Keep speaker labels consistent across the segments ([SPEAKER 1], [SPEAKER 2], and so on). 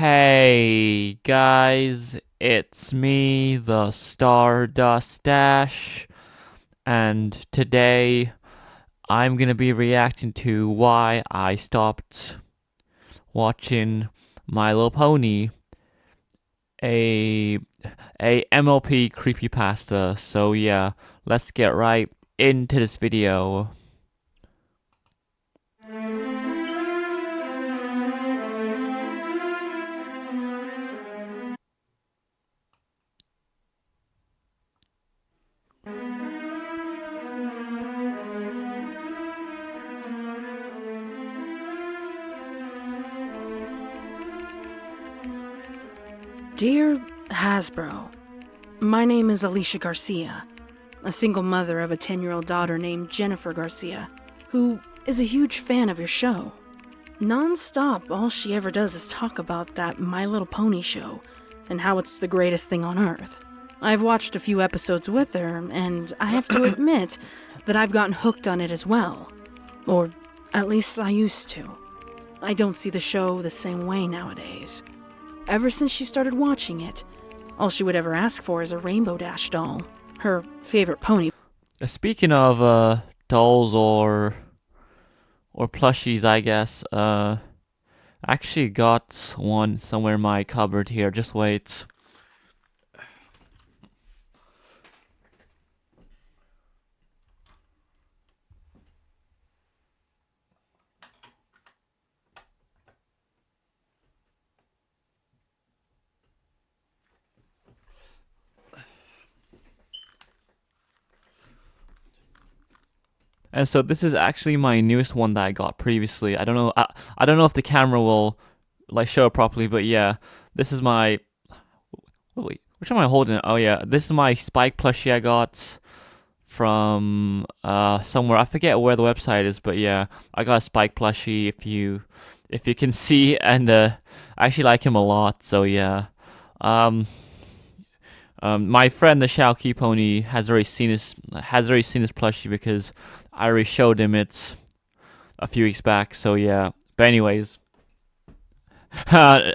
[SPEAKER 1] Hey guys, it's me, the Stardust Dash, and today I'm gonna be reacting to why I stopped watching My Little Pony, a MLP creepypasta. So yeah, let's get right into this video.
[SPEAKER 2] Dear Hasbro, my name is Alicia Garcia, a single mother of a 10-year-old daughter named Jennifer Garcia, who is a huge fan of your show. Non-stop, all she ever does is talk about that My Little Pony show and how it's the greatest thing on earth. I've watched a few episodes with her, and I have to admit that I've gotten hooked on it as well. Or at least I used to. I don't see the show the same way nowadays. Ever since she started watching it, all she would ever ask for is a Rainbow Dash doll, her favorite pony.
[SPEAKER 1] Speaking of dolls or plushies, I guess. I actually got one somewhere in my cupboard here. Just wait. And so this is actually my newest one that I got previously. I don't know. I don't know if the camera will like show it properly, but yeah, this is my. Wait, which am I holding? Oh yeah, this is my Spike plushie I got from somewhere. I forget where the website is, but yeah, I got a Spike plushie. If you can see, and I actually like him a lot. So yeah, um, my friend the Shaoki Pony has already seen his plushie because I already showed him it a few weeks back. So yeah, but anyways. Sorry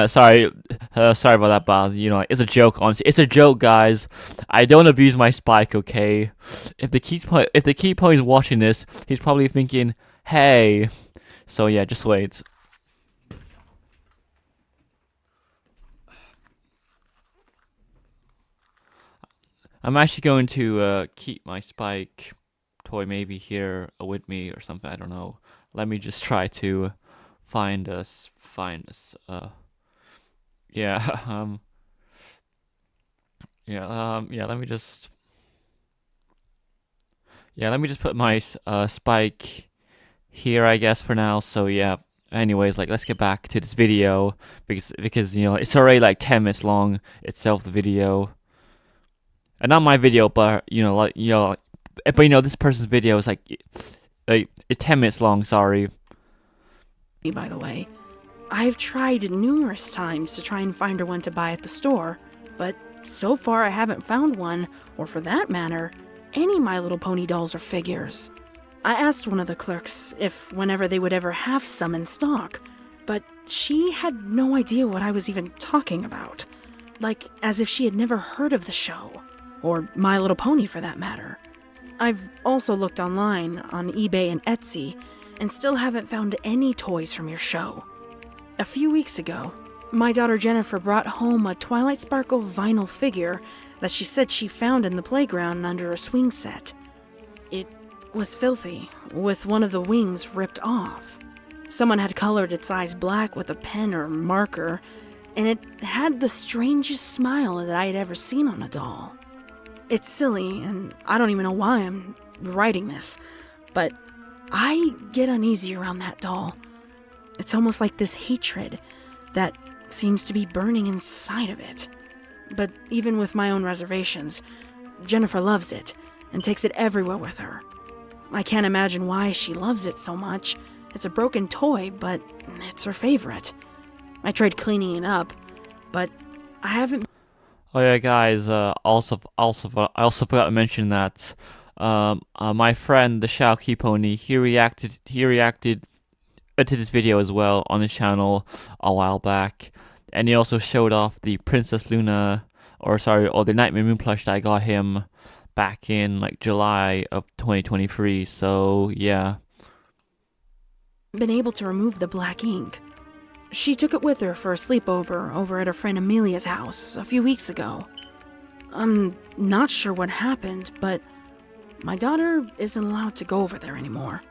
[SPEAKER 1] about that, but you know, it's a joke. Honestly, it's a joke, guys. I don't abuse my Spike, okay? If the key point is watching this, he's probably thinking, "Hey." So yeah, just wait. I'm actually going to keep my Spike toy maybe here with me or something. I don't know. Let me just try to find us. Yeah. Yeah. Let me just put my Spike here, I guess, for now. So yeah. Anyways, like let's get back to this video because you know it's already like 10 minutes long itself, the video, and not my video, but but you know this person's video is like it's 10 minutes long. Sorry.
[SPEAKER 2] By the way, I've tried numerous times to try and find her one to buy at the store, but so far I haven't found one, or for that matter, any My Little Pony dolls or figures. I asked one of the clerks if whenever they would ever have some in stock, but she had no idea what I was even talking about. Like, as if she had never heard of the show, or My Little Pony for that matter. I've also looked online, on eBay and Etsy, and still haven't found any toys from your show. A few weeks ago, my daughter Jennifer brought home a Twilight Sparkle vinyl figure that she said she found in the playground under a swing set. It was filthy, with one of the wings ripped off. Someone had colored its eyes black with a pen or marker, and it had the strangest smile that I had ever seen on a doll. It's silly, and I don't even know why I'm writing this, but I get uneasy around that doll. It's almost like this hatred that seems to be burning inside of it. But even with my own reservations, Jennifer loves it and takes it everywhere with her. I can't imagine why she loves it so much. It's a broken toy, but it's her favorite. I tried cleaning it up, but I haven't.
[SPEAKER 1] Oh yeah, guys. I also forgot to mention that my friend the Shaoki Pony he reacted to this video as well on his channel a while back, and he also showed off the Princess Luna, or the Nightmare Moon plush that I got him back in like July of 2023. So yeah.
[SPEAKER 2] Been able to remove the black ink. She took it with her for a sleepover over at her friend Amelia's house a few weeks ago. I'm not sure what happened, but my daughter isn't allowed to go over there anymore.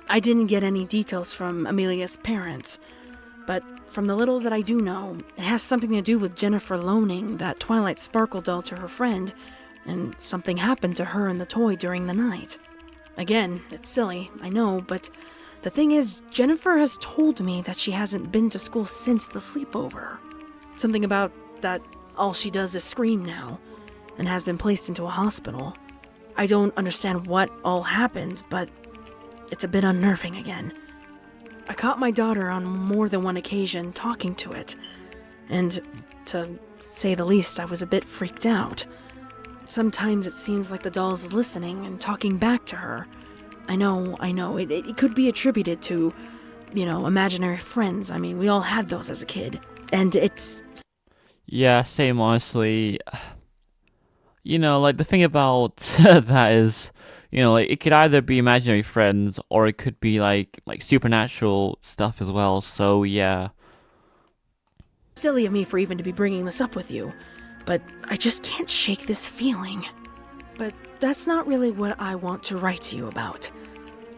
[SPEAKER 2] I didn't get any details from Amelia's parents, but from the little that I do know, it has something to do with Jennifer loaning that Twilight Sparkle doll to her friend, and something happened to her and the toy during the night. Again, it's silly, I know, but the thing is, Jennifer has told me that she hasn't been to school since the sleepover. Something about that all she does is scream now, and has been placed into a hospital. I don't understand what all happened, but it's a bit unnerving again. I caught my daughter on more than one occasion talking to it, and to say the least, I was a bit freaked out. Sometimes it seems like the doll's listening and talking back to her. I know, it could be attributed to, imaginary friends. I mean, we all had those as a kid, and it's...
[SPEAKER 1] Yeah, same honestly. Like the thing about that is, like it could either be imaginary friends or it could be like supernatural stuff as well. So yeah.
[SPEAKER 2] silly of me for even to be bringing this up with you, but I just can't shake this feeling. But that's not really what I want to write to you about.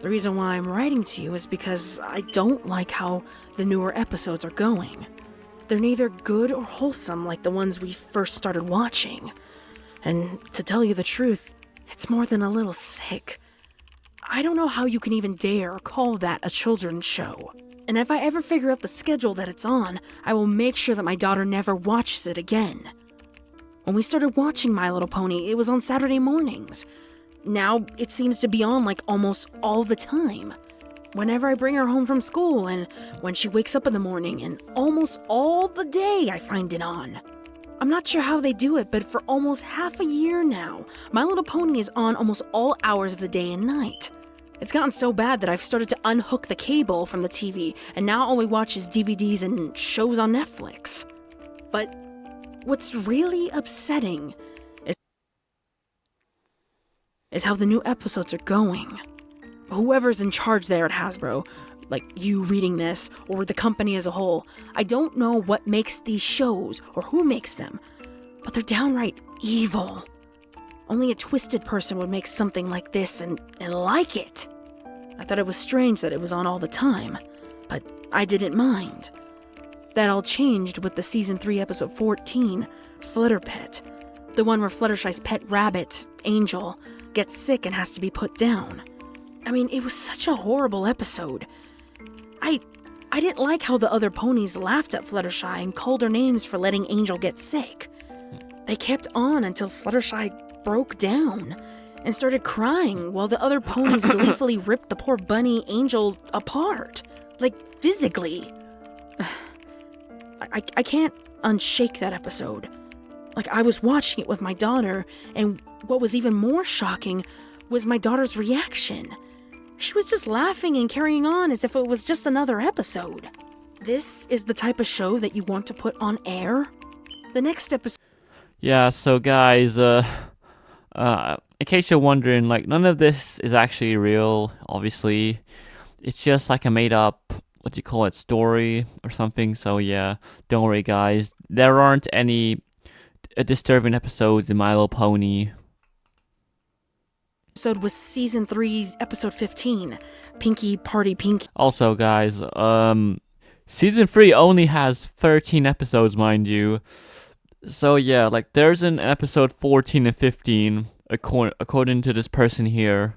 [SPEAKER 2] The reason why I'm writing to you is because I don't like how the newer episodes are going. They're neither good or wholesome like the ones we first started watching. And to tell you the truth, it's more than a little sick. I don't know how you can even dare call that a children's show. And if I ever figure out the schedule that it's on, I will make sure that my daughter never watches it again. When we started watching My Little Pony, it was on Saturday mornings. Now it seems to be on like almost all the time. Whenever I bring her home from school and when she wakes up in the morning, and almost all the day I find it on. I'm not sure how they do it, but for almost half a year now, My Little Pony is on almost all hours of the day and night. It's gotten so bad that I've started to unhook the cable from the TV, and now all we watch is DVDs and shows on Netflix. But what's really upsetting is how the new episodes are going. Whoever's in charge there at Hasbro, like you reading this, or the company as a whole, I don't know what makes these shows or who makes them, but they're downright evil. Only a twisted person would make something like this and like it. I thought it was strange that it was on all the time, but I didn't mind. That all changed with the Season 3 Episode 14, Flutter Pet, the one where Fluttershy's pet rabbit, Angel, gets sick and has to be put down. I mean, it was such a horrible episode. I didn't like how the other ponies laughed at Fluttershy and called her names for letting Angel get sick. They kept on until Fluttershy broke down and started crying while the other ponies gleefully ripped the poor bunny Angel apart. Like, physically. I can't unshake that episode. Like, I was watching it with my daughter, and what was even more shocking was my daughter's reaction. She was just laughing and carrying on as if it was just another episode. This is the type of show that you want to put on air? The next episode...
[SPEAKER 1] Yeah, so guys, in case you're wondering, like, none of this is actually real, obviously. It's just like a made-up, story or something. So yeah, don't worry, guys. There aren't any disturbing episodes in My Little Pony.
[SPEAKER 2] Episode was Season 3's Episode 15, Pinky Party Pinky.
[SPEAKER 1] Also, guys, Season 3 only has 13 episodes, mind you. So yeah, like, there's an episode 14 and 15, according to this person here.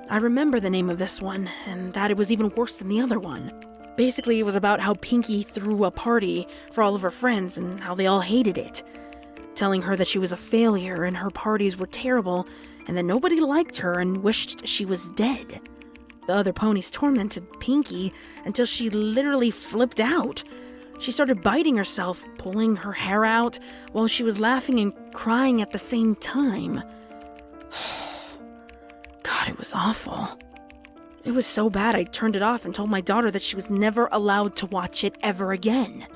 [SPEAKER 2] I remember the name of this one, and that it was even worse than the other one. Basically, it was about how Pinky threw a party for all of her friends and how they all hated it, telling her that she was a failure and her parties were terrible and that nobody liked her and wished she was dead. The other ponies tormented Pinky until she literally flipped out. She started biting herself, pulling her hair out, while she was laughing and crying at the same time. God, it was awful. It was so bad I turned it off and told my daughter that she was never allowed to watch it ever again.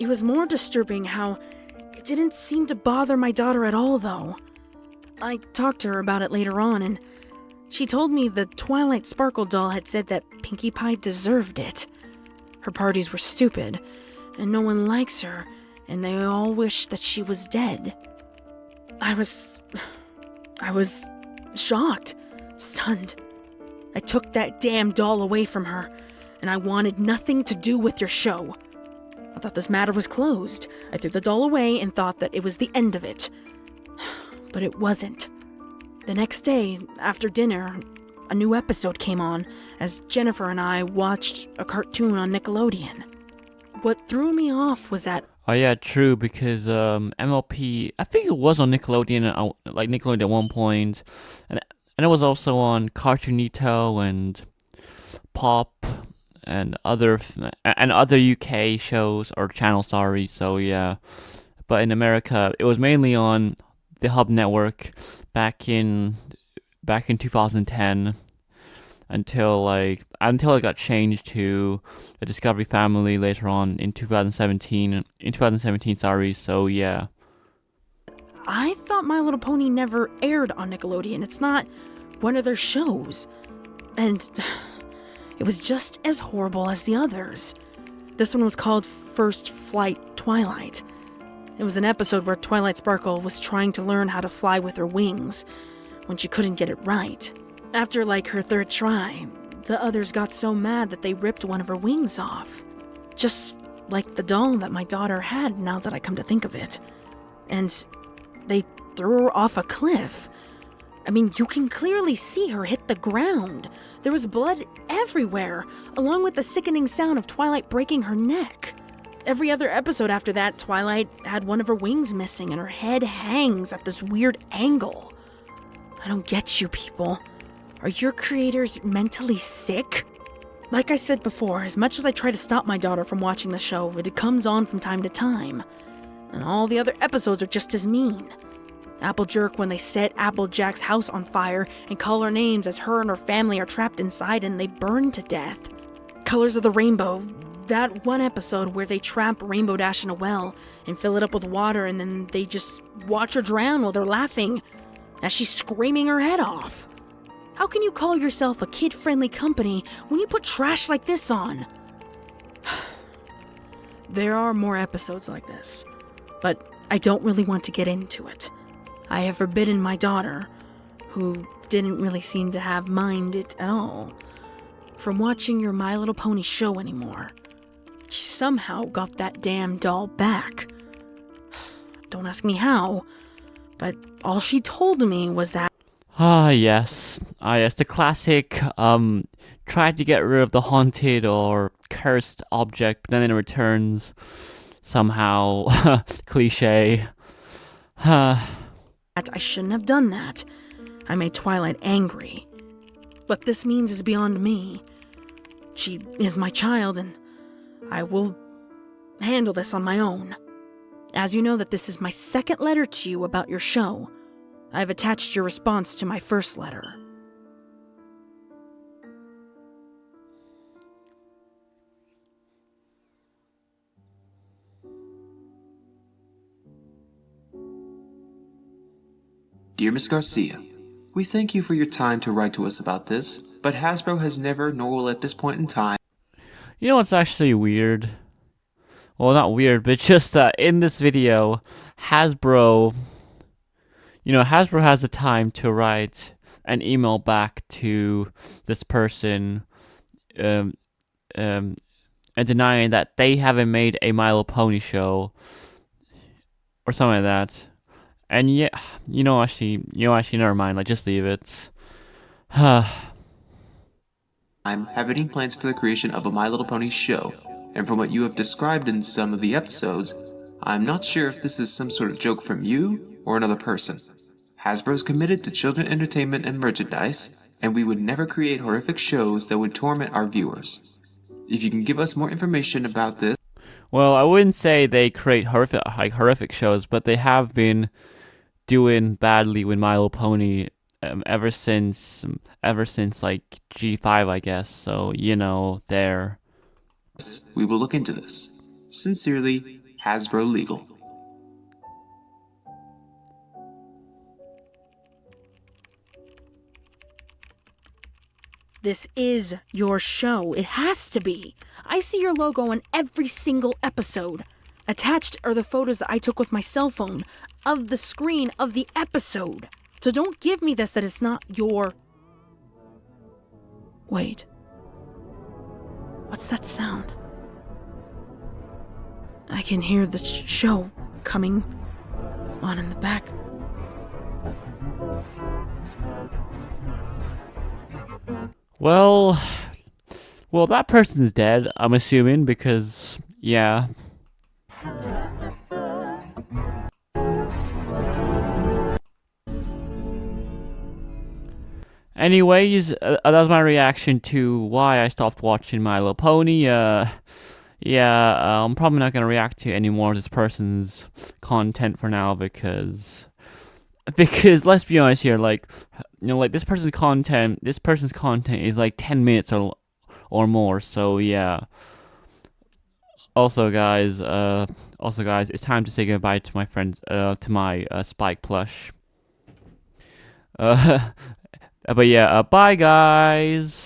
[SPEAKER 2] It was more disturbing how it didn't seem to bother my daughter at all, though. I talked to her about it later on, and she told me the Twilight Sparkle doll had said that Pinkie Pie deserved it. Her parties were stupid, and no one likes her, and they all wish that she was dead. I was shocked, stunned. I took that damn doll away from her, and I wanted nothing to do with your show. I thought this matter was closed. I threw the doll away and thought that it was the end of it. But it wasn't. The next day, after dinner, a new episode came on as Jennifer and I watched a cartoon on Nickelodeon. What threw me off was that
[SPEAKER 1] Oh yeah, true, because MLP, I think it was on Nickelodeon, like Nickelodeon at one point, and it was also on Cartoonito and Pop and other UK shows or channels, sorry. So yeah, but in America, it was mainly on the Hub Network back in 2010 until it got changed to the Discovery Family later on in 2017, sorry. So yeah.
[SPEAKER 2] I thought My Little Pony never aired on Nickelodeon. It's not one of their shows. And it was just as horrible as the others. This one was called First Flight Twilight. It was an episode where Twilight Sparkle was trying to learn how to fly with her wings when she couldn't get it right. After her third try, the others got so mad that they ripped one of her wings off. Just like the doll that my daughter had, now that I come to think of it. And they threw her off a cliff. I mean, you can clearly see her hit the ground. There was blood everywhere, along with the sickening sound of Twilight breaking her neck. Every other episode after that, Twilight had one of her wings missing and her head hangs at this weird angle. I don't get you people. Are your creators mentally sick? Like I said before, as much as I try to stop my daughter from watching the show, it comes on from time to time. And all the other episodes are just as mean. Applejerk when they set Applejack's house on fire and call her names as her and her family are trapped inside and they burn to death. Colors of the Rainbow, that one episode where they trap Rainbow Dash in a well and fill it up with water and then they just watch her drown while they're laughing as she's screaming her head off. How can you call yourself a kid-friendly company when you put trash like this on? There are more episodes like this, but I don't really want to get into it. I have forbidden my daughter, who didn't really seem to have mind it at all, from watching your My Little Pony show anymore. She somehow got that damn doll back. Don't ask me how, but all she told me was that
[SPEAKER 1] Yes, the classic, tried to get rid of the haunted or cursed object, but then it returns somehow, cliche.
[SPEAKER 2] I shouldn't have done that. I made Twilight angry. What this means is beyond me. She is my child, and I will handle this on my own. As you know that this is my second letter to you about your show, I've attached your response to my first letter.
[SPEAKER 3] Dear Miss Garcia, we thank you for your time to write to us about this, but Hasbro has never, nor will at this point in time.
[SPEAKER 1] You know what's actually weird? Well, not weird, but just that in this video, Hasbro has the time to write an email back to this person, and denying that they haven't made a My Little Pony show or something like that. And yeah, actually, never mind. Just leave it.
[SPEAKER 3] Have any plans for the creation of a My Little Pony show, and from what you have described in some of the episodes, I'm not sure if this is some sort of joke from you or another person. Hasbro's committed to children entertainment and merchandise, and we would never create horrific shows that would torment our viewers. If you can give us more information about this.
[SPEAKER 1] Well, I wouldn't say they create horrific shows, but they have been doing badly with My Little Pony ever since like G5, I guess. So there.
[SPEAKER 3] We will look into this. Sincerely, Hasbro Legal.
[SPEAKER 2] This is your show. It has to be. I see your logo on every single episode. Attached are the photos that I took with my cell phone of the screen of the episode. So don't give me this that it's not your... Wait. What's that sound? I can hear the show coming on in the back.
[SPEAKER 1] Well, that person's dead, I'm assuming, because, yeah. Anyways, that was my reaction to why I stopped watching My Little Pony. I'm probably not gonna react to any more of this person's content for now because let's be honest here, like like this person's content is like 10 minutes or more. So yeah. Also guys, it's time to say goodbye to my friends, to my Spike plush. But yeah, bye guys.